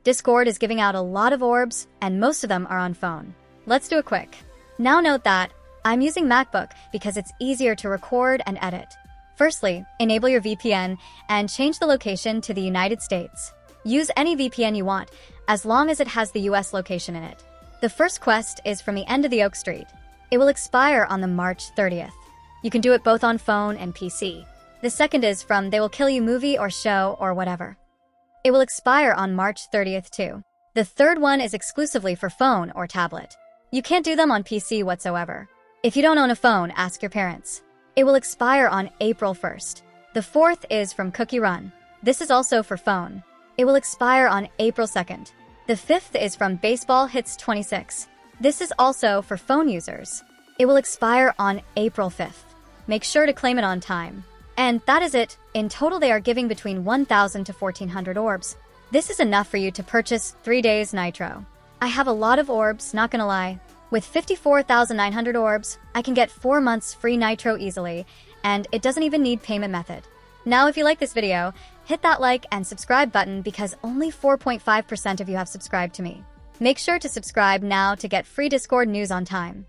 Discord is giving out a lot of orbs, and most of them are on phone. Let's do it quick. Now note that I'm using MacBook because it's easier to record and edit. Firstly, enable your VPN and change the location to the United States. Use any VPN you want, as long as it has the US location in it. The first quest is from the end of the Oak Street. It will expire on the March 30th. You can do it both on phone and PC. The second is from They Will Kill You movie or show or whatever. It will expire on March 30th too. The third one is exclusively for phone or tablet. You can't do them on PC whatsoever. If you don't own a phone, ask your parents. It will expire on April 1st. The fourth is from Cookie Run. This is also for phone. It will expire on April 2nd. The fifth is from Baseball Hits 26. This is also for phone users. It will expire on April 5th. Make sure to claim it on time. And that is it. In total, they are giving between 1,000 to 1,400 orbs. This is enough for you to purchase 3 days Nitro. I have a lot of orbs, not gonna lie. With 54,900 orbs, I can get 4 months free Nitro easily, and it doesn't even need payment method. Now, if you like this video, hit that like and subscribe button because only 4.5% of you have subscribed to me. Make sure to subscribe now to get free Discord news on time.